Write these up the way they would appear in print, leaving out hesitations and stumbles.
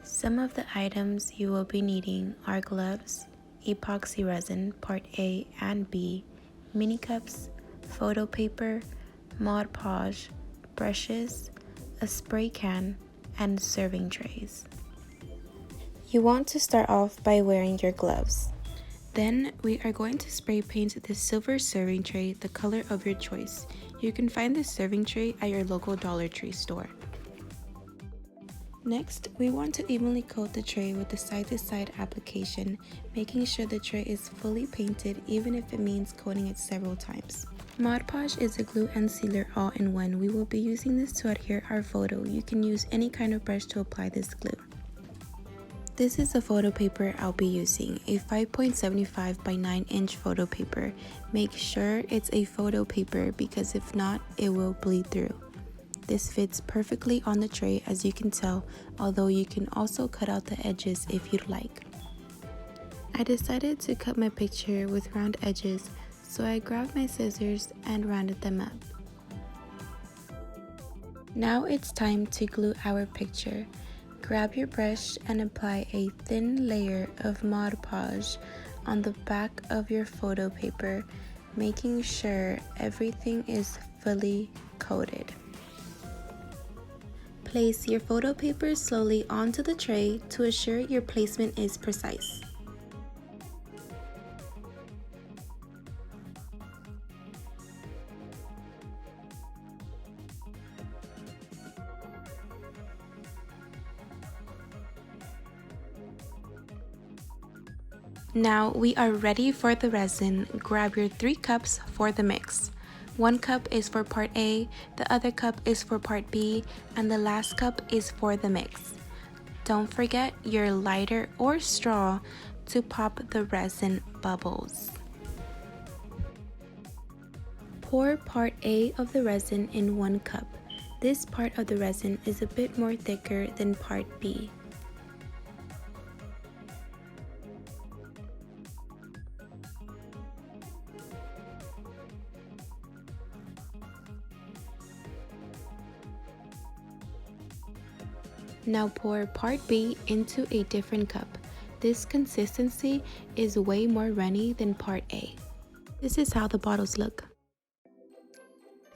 Some of the items you will be needing are gloves, epoxy resin part A and B, mini cups, photo paper, Mod Podge, brushes, a spray can, and serving trays. You want to start off by wearing your gloves. Then we are going to spray paint this silver serving tray the color of your choice. You can find this serving tray at your local Dollar Tree store. Next, we want to evenly coat the tray with the side-to-side application, making sure the tray is fully painted even if it means coating it several times. Mod Podge is a glue and sealer all-in-one. We will be using this to adhere our photo. You can use any kind of brush to apply this glue. This is the photo paper I'll be using, a 5.75 by 9-inch photo paper. Make sure it's a photo paper because if not, it will bleed through. This fits perfectly on the tray as you can tell, although you can also cut out the edges if you'd like. I decided to cut my picture with round edges, so I grabbed my scissors and rounded them up. Now it's time to glue our picture. Grab your brush and apply a thin layer of Mod Podge on the back of your photo paper, making sure everything is fully coated. Place your photo paper slowly onto the tray to assure your placement is precise. Now we are ready for the resin. Grab your 3 cups for the mix. 1 cup is for part A, the other cup is for part B, and the last cup is for the mix. Don't forget your lighter or straw to pop the resin bubbles. Pour part A of the resin in 1 cup. This part of the resin is a bit more thicker than part B. Now pour part B into a different cup. This consistency is way more runny than part A. This is how the bottles look.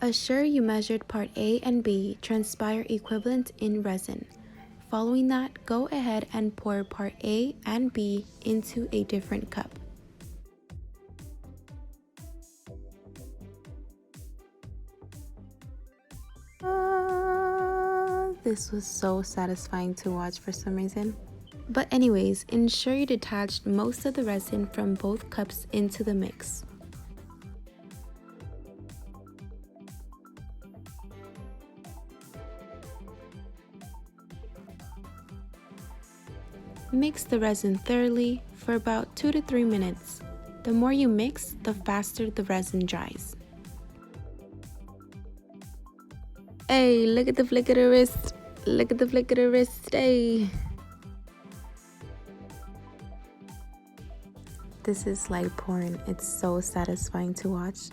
Assure you measured part A and B transpire equivalent in resin. Following that, go ahead and pour part A and B into a different cup. This was so satisfying to watch for some reason. But anyways, ensure you detached most of the resin from both cups into the mix. Mix the resin thoroughly for about 2 to 3 minutes. The more you mix, the faster the resin dries. Hey, look at the flick of the wrist. Look at the flick of the wrist. Hey. This is like porn. It's so satisfying to watch.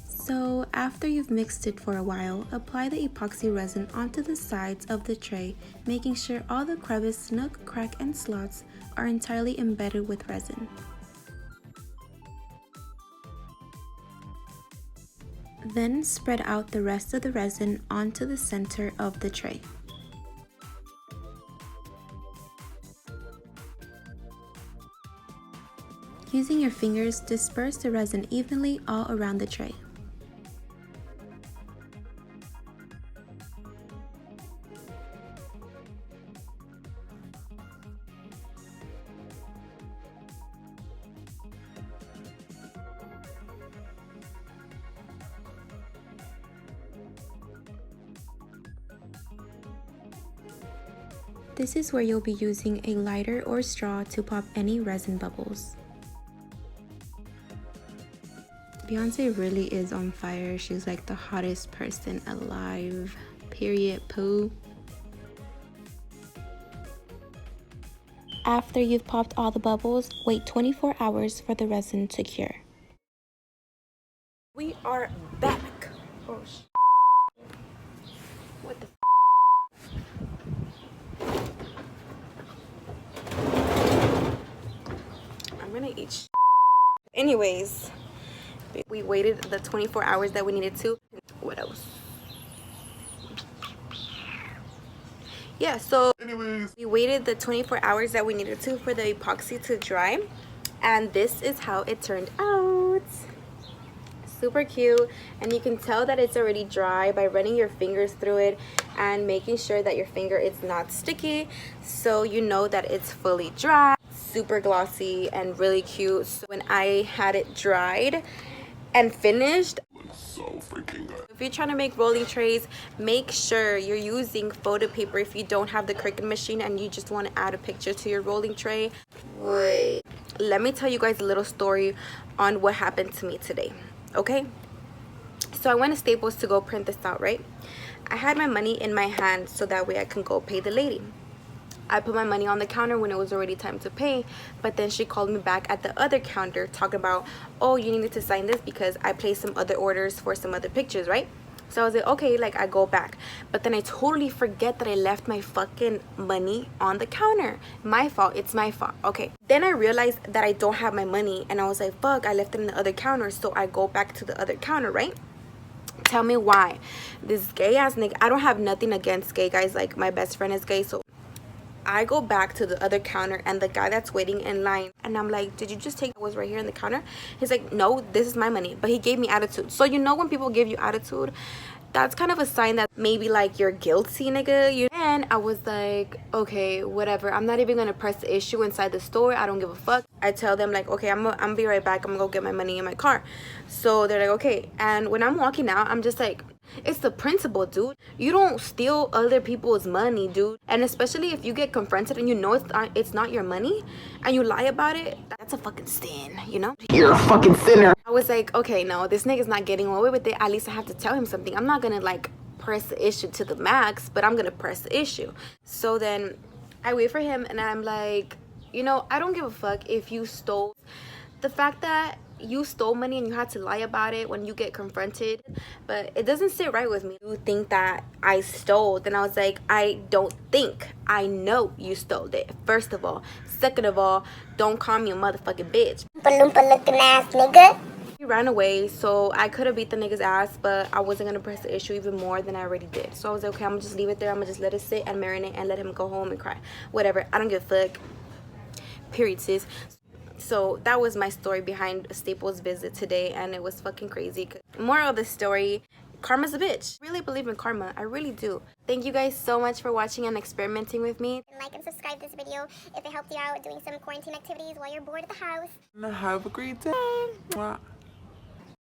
So after you've mixed it for a while, apply the epoxy resin onto the sides of the tray, making sure all the crevice, nook, crack, and slots are entirely embedded with resin. Then spread out the rest of the resin onto the center of the tray. Using your fingers, disperse the resin evenly all around the tray. This is where you'll be using a lighter or straw to pop any resin bubbles. Beyonce really is on fire. She's like the hottest person alive. Period, poo. After you've popped all the bubbles, wait 24 hours for the resin to cure. We are back. Oh, what the Anyways, we waited the 24 hours that we needed to. What else? Yeah, so anyways, we waited the 24 hours that we needed to for the epoxy to dry, and this is how it turned out. Super cute, and you can tell that it's already dry by running your fingers through it and making sure that your finger is not sticky, so you know that it's fully dry. Super glossy and really cute. So when I had it dried and finished, so freaking good. If you're trying to make rolling trays, make sure you're using photo paper if you don't have the Cricut machine and you just want to add a picture to your rolling tray. Wait, let me tell you guys a little story on what happened to me today. Okay, so I went to Staples to go print this out, right? I had my money in my hand so that way I can go pay the lady. I put my money on the counter when it was already time to pay, but then she called me back at the other counter talking about, oh, you needed to sign this because I placed some other orders for some other pictures, right? So I was like, okay, like I go back, but then I totally forget that I left my fucking money on the counter. My fault. It's my fault. Okay, then I realized that I don't have my money, and I was like, fuck, I left it in the other counter. So I go back to the other counter, right? Tell me why this gay ass nigga, I don't have nothing against gay guys, like my best friend is gay, so I go back to the other counter, and the guy that's waiting in line, and I'm like, did you just take what was right here in the counter? He's like, no, this is my money, but he gave me attitude. So you know when people give you attitude, that's kind of a sign that maybe like you're guilty, nigga. And I was like, okay, whatever, I'm not even gonna press the issue inside the store. I don't give a fuck. I tell them like, okay, I'm gonna be right back, I'm gonna go get my money in my car. So they're like, okay. And when I'm walking out, I'm just like, it's the principle, dude. You don't steal other people's money, dude. And especially if you get confronted and you know it's not your money and you lie about it, that's a fucking sin, you know? You're a fucking sinner. I was like, okay, no, this nigga's not getting away with it. At least I have to tell him something. I'm not gonna like press the issue to the max, but I'm gonna press the issue. So then I wait for him, and I'm like, you know, I don't give a fuck if you stole. The fact that you stole money and you had to lie about it when you get confronted, but it doesn't sit right with me. You think that I stole? Then I was like, I don't think, I know you stole it, first of all. Second of all, don't call me a motherfucking bitch. Loompa looking ass nigga. He ran away, so I could have beat the nigga's ass, but I wasn't gonna press the issue even more than I already did. So I was like, okay, I'm gonna just leave it there. I'm gonna just let it sit and marinate and let him go home and cry, whatever. I don't give a fuck, period, sis. So that was my story behind Staples visit today, and it was fucking crazy. Moral of the story, karma's a bitch. I really believe in karma. I really do. Thank you guys so much for watching and experimenting with me. Like and subscribe this video if it helped you out doing some quarantine activities while you're bored at the house. Have a great day. Mwah.